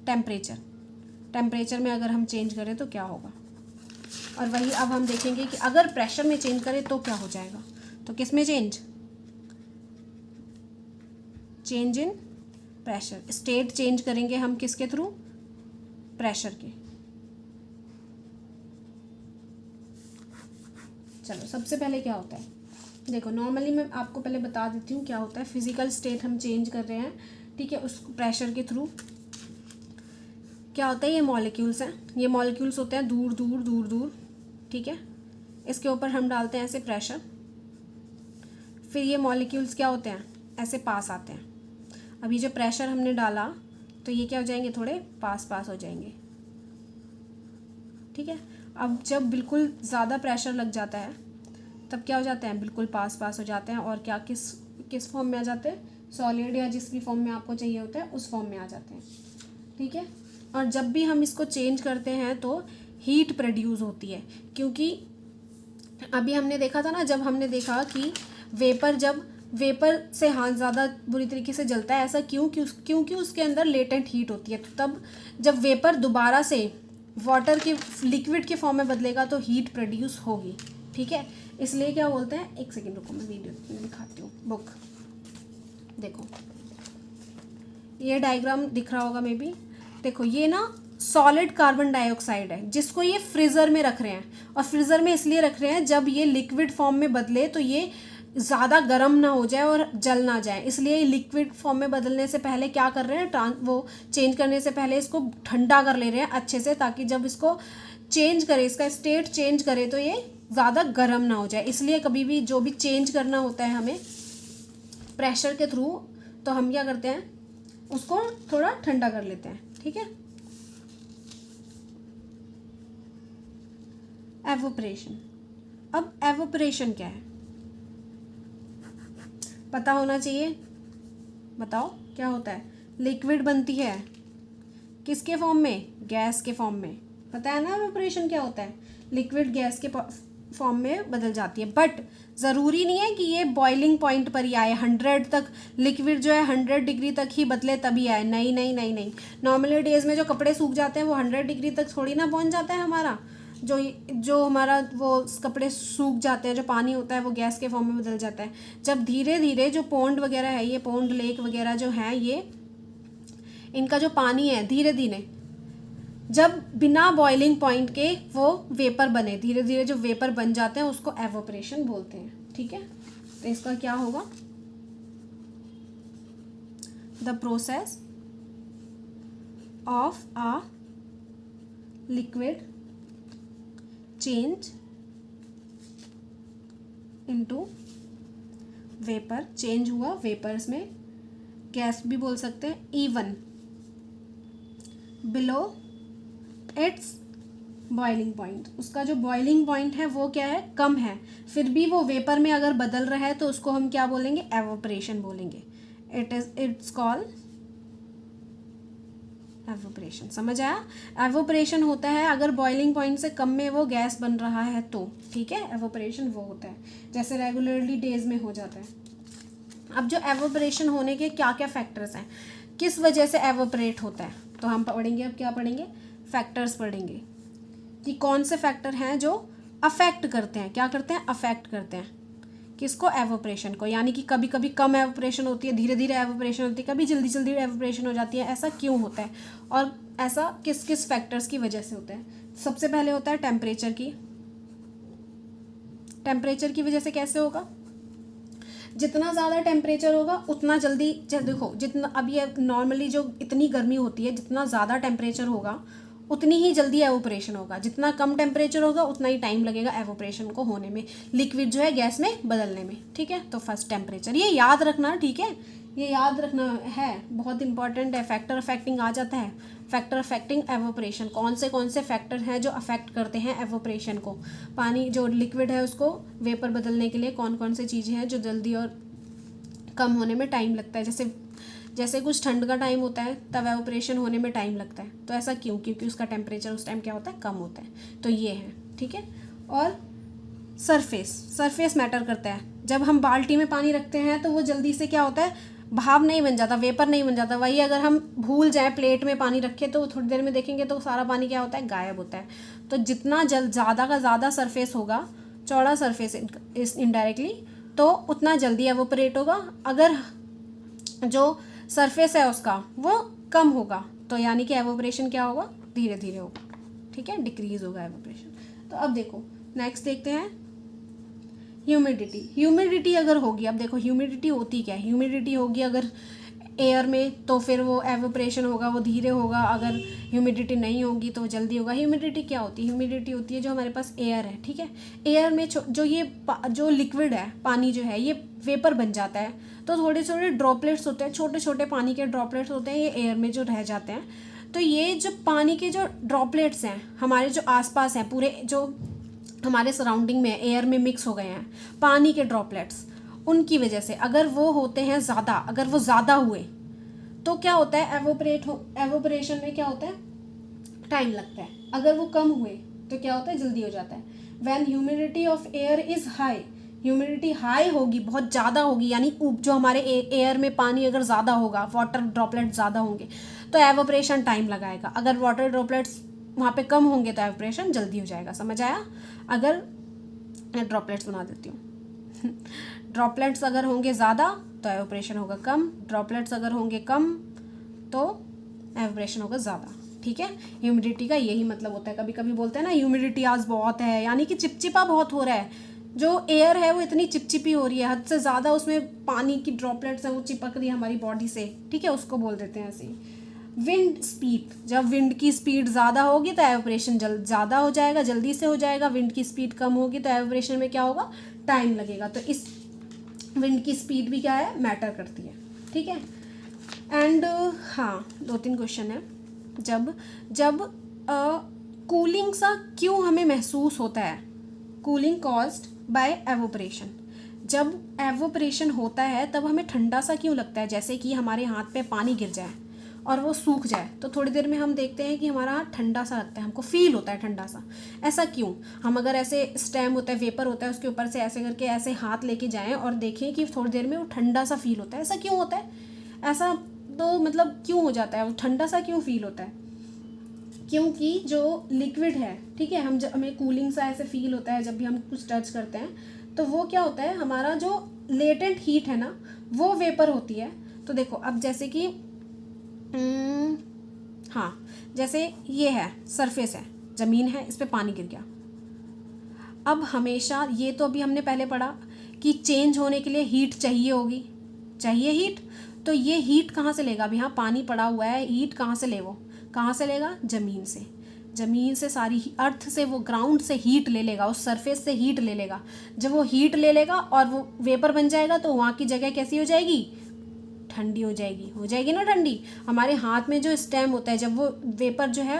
Speaker 1: टेम्परेचर में अगर हम चेंज करें तो क्या होगा। और वही अब हम देखेंगे कि अगर प्रेशर में चेंज करें तो क्या हो जाएगा। तो किस में change in pressure, state change करेंगे हम किसके थ्रू, प्रेशर के। चलो सबसे पहले क्या होता है, देखो नॉर्मली मैं आपको पहले बता देती हूँ क्या होता है। फिजिकल स्टेट हम चेंज कर रहे हैं, ठीक है, उस प्रेशर के थ्रू। क्या होता है, ये मॉलिक्यूल्स हैं, ये मॉलिक्यूल्स होते हैं दूर दूर दूर दूर, ठीक है। इसके ऊपर हम डालते हैं ऐसे प्रेशर, फिर ये मॉलिक्यूल्स क्या होते हैं, ऐसे पास आते हैं। अभी जो प्रेशर हमने डाला तो ये क्या हो जाएंगे, थोड़े पास पास हो जाएंगे, ठीक है। अब जब बिल्कुल ज़्यादा प्रेशर लग जाता है तब क्या हो जाते हैं, बिल्कुल पास पास हो जाते हैं। और क्या किस फॉर्म में आ जाते हैं, सॉलिड या जिस भी फॉर्म में आपको चाहिए होता है उस फॉर्म में आ जाते हैं, ठीक है। और जब भी हम इसको चेंज करते हैं तो हीट प्रोड्यूस होती है, क्योंकि अभी हमने देखा था ना, जब हमने देखा कि वेपर से हाथ ज़्यादा बुरी तरीके से जलता है। ऐसा क्योंकि उसके अंदर लेटेंट हीट होती है। तो तब जब वेपर दोबारा से वाटर के लिक्विड के फॉर्म में बदलेगा तो हीट प्रोड्यूस होगी, ठीक है। इसलिए क्या बोलते हैं, एक सेकेंड रुको, मैं वीडियो दिखाती हूँ, बुक देखो, ये डायग्राम दिख रहा होगा मे बी। देखो ये ना सॉलिड कार्बन डाइऑक्साइड है, जिसको ये फ्रीज़र में रख रहे हैं। और फ्रीज़र में इसलिए रख रहे हैं जब ये लिक्विड फॉर्म में बदले तो ये ज़्यादा गर्म ना हो जाए और जल ना जाए। इसलिए लिक्विड फॉर्म में बदलने से पहले क्या कर रहे हैं, वो चेंज करने से पहले इसको ठंडा कर ले रहे हैं अच्छे से, ताकि जब इसको चेंज करे, इसका स्टेट चेंज करे तो ये ज़्यादा गर्म ना हो जाए। इसलिए कभी भी जो भी चेंज करना होता है हमें प्रेशर के थ्रू, तो हम क्या करते हैं, उसको थोड़ा ठंडा कर लेते हैं, ठीक है। एवोपरेशन। अब एवोपरेशन क्या है पता होना चाहिए, बताओ क्या होता है। लिक्विड बनती है किसके फॉर्म में, गैस के फॉर्म में, पता है ना एवोपरेशन क्या होता है, लिक्विड गैस के फॉर्म में बदल जाती है। बट ज़रूरी नहीं है कि ये बॉइलिंग पॉइंट पर ही आए, 100 तक लिक्विड जो है 100 डिग्री तक ही बदले तभी आए, नहीं नहीं नहीं नहीं। नॉर्मली डेज में जो कपड़े सूख जाते हैं वो 100 डिग्री तक थोड़ी ना पहुंच जाता है हमारा, जो हमारा वो कपड़े सूख जाते हैं, जो पानी होता है वो गैस के फॉर्म में बदल जाता है। जब धीरे धीरे जो पॉन्ड वगैरह है, ये पॉन्ड लेक वगैरह जो है, ये इनका जो पानी है धीरे धीरे जब बिना बॉइलिंग पॉइंट के वो वेपर बने, धीरे धीरे जो वेपर बन जाते हैं उसको एवोपरेशन बोलते हैं, ठीक है। तो इसका क्या होगा, the process of a liquid change into vapour, change हुआ वेपर्स में, गैस भी बोल सकते हैं, even below it's boiling point. उसका जो बॉइलिंग पॉइंट है वो क्या है, कम है, फिर भी वो वेपर में अगर बदल रहा है तो उसको हम क्या बोलेंगे, एवोपरेशन बोलेंगे। It's called evaporation. समझ आया, एवोपरेशन होता है अगर बॉइलिंग पॉइंट से कम में वो गैस बन रहा है तो, ठीक है। एवोपरेशन वो होता है जैसे रेगुलरली डेज में हो जाता है। अब जो एवोपरेशन होने के क्या क्या फैक्टर्स हैं, किस वजह से एवोपरेट होता है, तो हम पढ़ेंगे, अब क्या पढ़ेंगे, फैक्टर्स पढ़ेंगे कि कौन से फैक्टर हैं जो अफेक्ट करते हैं, क्या करते हैं, अफेक्ट करते हैं किसको, एवोपरेशन को। यानी कि कभी कभी कम एवोपरेशन होती है, धीरे धीरे एवोपरेशन होती है, कभी जल्दी जल्दी एवोपरेशन हो जाती है। ऐसा क्यों होता है और ऐसा किस किस फैक्टर्स की वजह से होता है। सबसे पहले होता है टेम्परेचर की वजह से कैसे होगा, जितना ज़्यादा टेम्परेचर होगा उतना जल्दी देखो, जितना अब ये नॉर्मली जो इतनी गर्मी होती है, जितना ज़्यादा टेम्परेचर होगा उतनी ही जल्दी एवोपरेशन होगा, जितना कम टेम्परेचर होगा उतना ही टाइम लगेगा एवोपरेशन को होने में, लिक्विड जो है गैस में बदलने में। ठीक है, तो फर्स्ट टेम्परेचर, ये याद रखना। ठीक है, ये याद रखना है, बहुत इंपॉर्टेंट है। फैक्टर अफेक्टिंग आ जाता है, फैक्टर अफेक्टिंग एवोपरेशन, कौन से फैक्टर हैं जो अफेक्ट करते हैं एवोपरेशन को, पानी जो लिक्विड है उसको वेपर बदलने के लिए कौन कौन से चीज़ें हैं जो जल्दी और कम होने में टाइम लगता है। जैसे कुछ ठंड का टाइम होता है तब एवोपरेशन होने में टाइम लगता है, तो ऐसा क्यों, क्योंकि उसका टेम्परेचर उस टाइम क्या होता है, कम होता है। तो ये है, ठीक है। और सरफेस मैटर करता है। जब हम बाल्टी में पानी रखते हैं तो वो जल्दी से क्या होता है, भाप नहीं बन जाता, वेपर नहीं बन जाता। वही अगर हम भूल जाएं प्लेट में पानी रखें तो थोड़ी देर में देखेंगे तो सारा पानी क्या होता है, गायब होता है। तो जितना ज़्यादा का ज़्यादा सरफेस होगा, चौड़ा सरफेस इनडायरेक्टली, तो उतना जल्दी एवोपरेट होगा। अगर जो सरफेस है उसका वो कम होगा तो यानी कि एवोपरेशन क्या होगा, धीरे धीरे होगा। ठीक है, डिक्रीज होगा एवोपरेशन। तो अब देखो नेक्स्ट देखते हैं ह्यूमिडिटी अगर होगी, अब देखो ह्यूमिडिटी होती क्या है, ह्यूमिडिटी होगी अगर एयर में तो फिर वो एवोपरेशन होगा, वो धीरे होगा। अगर ह्यूमिडिटी नहीं होगी तो जल्दी होगा। ह्यूमिडिटी क्या होती है, ह्यूमिडिटी होती है जो हमारे पास एयर है। ठीक है, एयर में जो लिक्विड है, पानी जो है, ये वेपर बन जाता है, तो थोड़े थोड़े ड्रॉपलेट्स होते हैं, छोटे छोटे पानी के ड्रॉपलेट्स होते हैं, ये एयर में जो रह जाते हैं। तो ये जो पानी के जो ड्रॉपलेट्स हैं हमारे जो आसपास हैं, पूरे जो हमारे सराउंडिंग में एयर में मिक्स हो गए हैं पानी के ड्रॉपलेट्स, उनकी वजह से अगर वो होते हैं ज़्यादा, अगर वो ज़्यादा हुए तो क्या होता है, एवोपरेशन में क्या होता है, टाइम लगता है। अगर वो कम हुए तो क्या होता है, जल्दी हो जाता है। When humidity of air is high, humidity high होगी, बहुत ज़्यादा होगी, यानी जो हमारे एयर में पानी अगर ज़्यादा होगा, वाटर ड्रॉपलेट ज़्यादा होंगे तो एवोपरेशन टाइम लगाएगा। अगर वाटर ड्रॉपलेट्स वहाँ पे कम होंगे तो एवोपरेशन जल्दी हो जाएगा। समझ आया। अगर मैं ड्रॉपलेट्स बना देती हूँ ड्रॉपलेट्स अगर होंगे ज़्यादा तो एवोपरेशन होगा कम, ड्रॉपलेट्स अगर होंगे कम तो एवोपरेशन होगा ज़्यादा। ठीक है, ह्यूमिडिटी का यही मतलब होता है। कभी कभी बोलते हैं ना ह्यूमिडिटी आज बहुत है, यानी कि चिपचिपा बहुत हो रहा है, जो एयर है वो इतनी चिपचिपी हो रही है, हद से ज़्यादा उसमें पानी की ड्रॉपलेट्स हैं वो चिपक रही है हमारी बॉडी से। ठीक है, उसको बोल देते हैं ऐसे। विंड स्पीड, जब विंड की स्पीड ज़्यादा होगी तो एवोपरेशन ज़्यादा हो जाएगा, जल्दी से हो जाएगा। विंड की स्पीड कम होगी तो एवोपरेशन में क्या होगा, टाइम लगेगा। तो इस विंड की स्पीड भी क्या है, मैटर करती है। ठीक है, एंड हाँ 2-3 क्वेश्चन है। जब कूलिंग सा क्यों हमें महसूस होता है, कूलिंग कॉज्ड बाय एवोपरेशन। जब एवोपरेशन होता है तब हमें ठंडा सा क्यों लगता है, जैसे कि हमारे हाथ पे पानी गिर जाए और वो सूख जाए तो थोड़ी देर में हम देखते हैं कि हमारा हाथ ठंडा सा लगता है, हमको फील होता है ठंडा सा। ऐसा क्यों, हम अगर ऐसे स्टेम होता है, वेपर होता है, उसके ऊपर से ऐसे करके ऐसे हाथ लेके जाएं और देखें कि थोड़ी देर में वो ठंडा सा फील होता है, ऐसा क्यों होता है, ऐसा तो मतलब क्यों हो जाता है, वो ठंडा सा क्यों फील होता है, क्योंकि जो लिक्विड है, ठीक है, हमें कूलिंग सा ऐसे फील होता है जब भी हम कुछ टच करते हैं, तो वो क्या होता है, हमारा जो लेटेंट हीट है ना वो वेपर होती है। तो देखो अब जैसे कि हाँ, जैसे ये है, सरफेस है, ज़मीन है, इस पे पानी गिर गया। अब हमेशा ये तो अभी हमने पहले पढ़ा कि चेंज होने के लिए हीट चाहिए होगी, चाहिए हीट, तो ये हीट कहाँ से लेगा, अभी यहाँ पानी पड़ा हुआ है, हीट कहाँ से ले, वो कहाँ से लेगा, ज़मीन से सारी अर्थ से, वो ग्राउंड से हीट ले लेगा, उस सरफेस से हीट ले लेगा। जब वो हीट ले लेगा और वो वेपर बन जाएगा तो वहाँ की जगह कैसी हो जाएगी, ठंडी हो जाएगी ना ठंडी। हमारे हाथ में जो स्टेम होता है, जब वो वेपर जो है,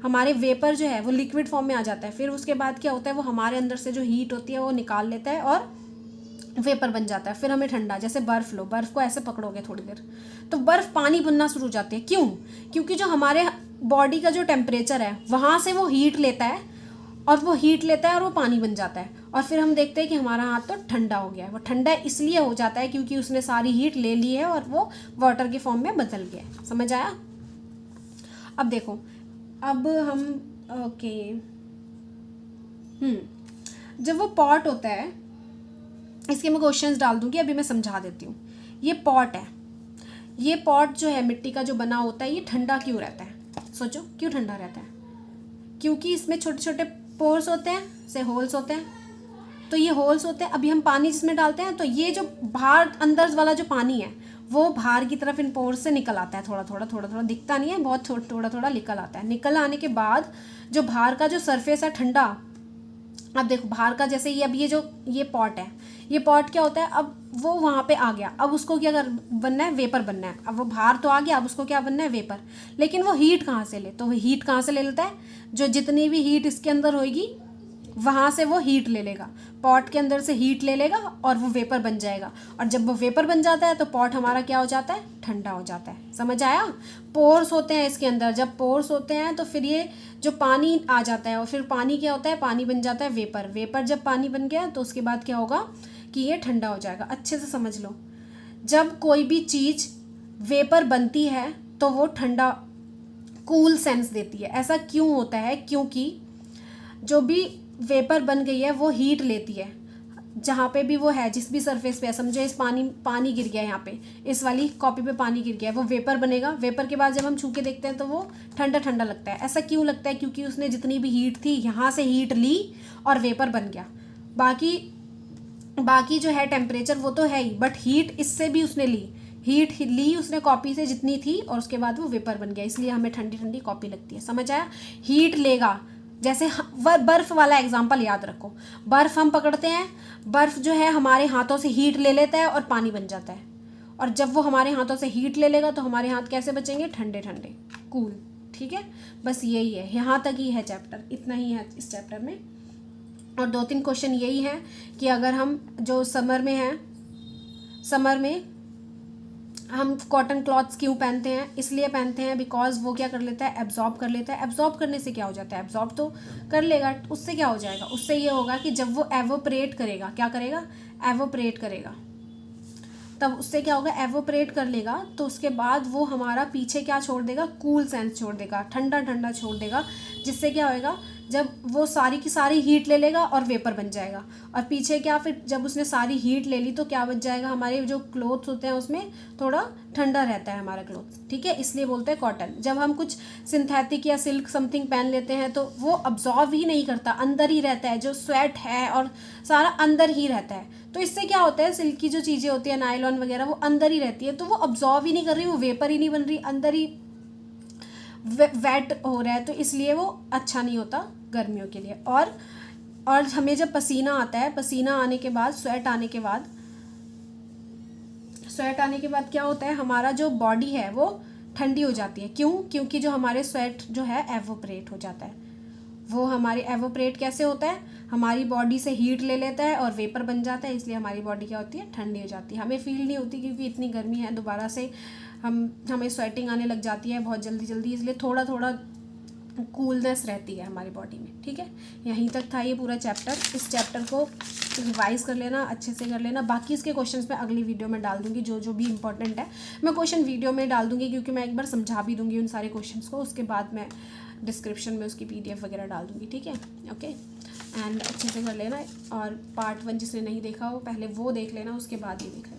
Speaker 1: हमारे वेपर जो है वो लिक्विड फॉर्म में आ जाता है, फिर उसके बाद क्या होता है, वो हमारे अंदर से जो हीट होती है वो निकाल लेता है और वेपर बन जाता है। फिर हमें ठंडा, जैसे बर्फ़ लो, बर्फ़ को ऐसे पकड़ोगे थोड़ी देर तो बर्फ़ पानी बनना शुरू हो जाती है। क्यों, क्योंकि जो हमारे बॉडी का जो टेम्परेचर है वहाँ से वो हीट लेता है और वो पानी बन जाता है, और फिर हम देखते हैं कि हमारा हाथ तो ठंडा हो गया है। वो ठंडा इसलिए हो जाता है क्योंकि उसने सारी हीट ले ली है और वो वाटर के फॉर्म में बदल गया है। समझ आया। अब देखो, अब हम ओके, जब वो पॉट होता है, इसके मैं क्वेश्चंस डाल दूंगी, अभी मैं समझा देती हूँ। ये पॉट है, ये पॉट जो है मिट्टी का जो बना होता है, ये ठंडा क्यों रहता है, सोचो क्यों ठंडा रहता है, क्योंकि इसमें छोटे छोटे पोर्स होते हैं, से होल्स होते हैं, तो ये होल्स होते हैं। अभी हम पानी जिसमें डालते हैं तो ये जो बाहर अंदर वाला जो पानी है वो बाहर की तरफ इन पोर्स से निकल आता है, थोड़ा थोड़ा दिखता नहीं है, बहुत थोड़ा थोड़ा निकल आता है। निकल आने के बाद जो बाहर का जो सरफेस है ठंडा, अब देखो बाहर का, जैसे ये अब ये पॉट है, ये पॉट क्या होता है, अब वो वहाँ पे आ गया, अब उसको क्या बनना है, वेपर बनना है। अब वो बाहर तो आ गया, अब उसको क्या बनना है, वेपर। लेकिन वो हीट कहाँ से ले, तो वो हीट कहाँ से ले लेता है, जो जितनी भी हीट इसके अंदर होगी वहाँ से वो हीट ले लेगा, पॉट के अंदर से हीट ले लेगा और वो वेपर बन जाएगा। और जब वो वेपर बन जाता है तो पॉट हमारा क्या हो जाता है, ठंडा हो जाता है। समझ आया? पोर्स होते हैं इसके अंदर, जब पोर्स होते हैं तो फिर ये जो पानी आ जाता है और फिर पानी क्या होता है, पानी बन जाता है वेपर। वेपर जब पानी बन गया तो उसके बाद क्या होगा कि ये ठंडा हो जाएगा। अच्छे से समझ लो, जब कोई भी चीज़ वेपर बनती है तो वो ठंडा, कूल सेंस देती है। ऐसा क्यों होता है, क्योंकि जो भी वेपर बन गई है वो हीट लेती है, जहाँ पे भी वो है, जिस भी सरफेस पे है। समझो इस पानी गिर गया है, यहाँ पे इस वाली कॉपी पे पानी गिर गया है, वो वेपर बनेगा। वेपर के बाद जब हम छू के देखते हैं तो वो ठंडा ठंडा लगता है। ऐसा क्यों लगता है, क्योंकि उसने जितनी भी हीट थी यहाँ से हीट ली और वेपर बन गया। बाकी जो है टेम्परेचर वो तो है ही, बट हीट इससे भी उसने ली उसने कॉपी से जितनी थी, और उसके बाद वो वेपर बन गया, इसलिए हमें ठंडी ठंडी कॉपी लगती है। समझ आया? हीट लेगा, जैसे बर्फ़ वाला एग्जांपल याद रखो। बर्फ़ हम पकड़ते हैं, बर्फ़ जो है हमारे हाथों से हीट ले लेता है और पानी बन जाता है। और जब वो हमारे हाथों से हीट ले लेगा तो हमारे हाथ कैसे बचेंगे, ठंडे ठंडे, कूल। ठीक है, बस यही है, यहाँ तक ही है चैप्टर, इतना ही है इस चैप्टर में। और 2-3 क्वेश्चन यही है कि अगर हम जो समर में हैं, समर में हम कॉटन क्लॉथ्स क्यों पहनते हैं, इसलिए पहनते हैं बिकॉज वो क्या कर लेता है, एब्जॉर्ब कर लेता है। एब्जॉर्ब करने से क्या हो जाता है, एब्जॉर्ब तो कर लेगा, उससे क्या हो जाएगा, उससे ये होगा कि जब वो एवोपरेट करेगा, क्या करेगा, एवोपरेट करेगा, तब उससे क्या होगा, एवोपरेट कर लेगा, तो उसके बाद वो हमारा पीछे क्या छोड़ देगा, कूल सेंस छोड़ देगा, ठंडा ठंडा छोड़ देगा। जिससे क्या होएगा, जब वो सारी की सारी हीट ले लेगा और वेपर बन जाएगा। और पीछे क्या, फिर जब उसने सारी हीट ले ली तो क्या बच जाएगा, हमारे जो क्लोथ्स होते हैं उसमें थोड़ा ठंडा रहता है हमारा क्लोथ्स। ठीक है, इसलिए बोलते हैं कॉटन। जब हम कुछ सिंथेटिक या सिल्क समथिंग पहन लेते हैं तो वो अब्जॉर्व ही नहीं करता, अंदर ही रहता है, जो स्वेट है और सारा अंदर ही रहता है। तो इससे क्या होता है, सिल्क की जो चीज़ें होती है, नायलॉन वगैरह, वो अंदर ही रहती है, तो वो अब्जॉर्व ही नहीं कर रही, वो वेपर ही नहीं बन रही, अंदर ही वेट हो रहा है, तो इसलिए वो अच्छा नहीं होता गर्मियों के लिए। और हमें जब पसीना आता है, पसीना आने के बाद, स्वेट आने के बाद क्या होता है, हमारा जो बॉडी है वो ठंडी हो जाती है। क्यों? क्योंकि जो हमारे स्वेट जो है एवोपरेट हो जाता है। वो हमारे एवोपरेट कैसे होता है, हमारी बॉडी से हीट ले लेता है और वेपर बन जाता है, इसलिए हमारी बॉडी क्या होती है, ठंडी हो जाती है। हमें फील नहीं होती क्योंकि इतनी गर्मी है, दोबारा से हमें स्वेटिंग आने लग जाती है बहुत जल्दी जल्दी, इसलिए थोड़ा थोड़ा कूलनेस रहती है हमारी बॉडी में। ठीक है, यहीं तक था ये पूरा चैप्टर। इस चैप्टर को रिवाइज कर लेना, अच्छे से कर लेना। बाकी इसके क्वेश्चंस मैं अगली वीडियो में डाल दूंगी, जो जो भी इंपॉर्टेंट है मैं क्वेश्चन वीडियो में डाल दूंगी, क्योंकि मैं एक बार समझा भी दूंगी उन सारे क्वेश्चंस को, उसके बाद मैं डिस्क्रिप्शन में उसकी PDF वगैरह डाल दूंगी। ठीक है, ओके, एंड अच्छे से कर लेना। और पार्ट 1 जिसने नहीं देखा हो पहले वो देख लेना, उसके बाद ये देख लेना।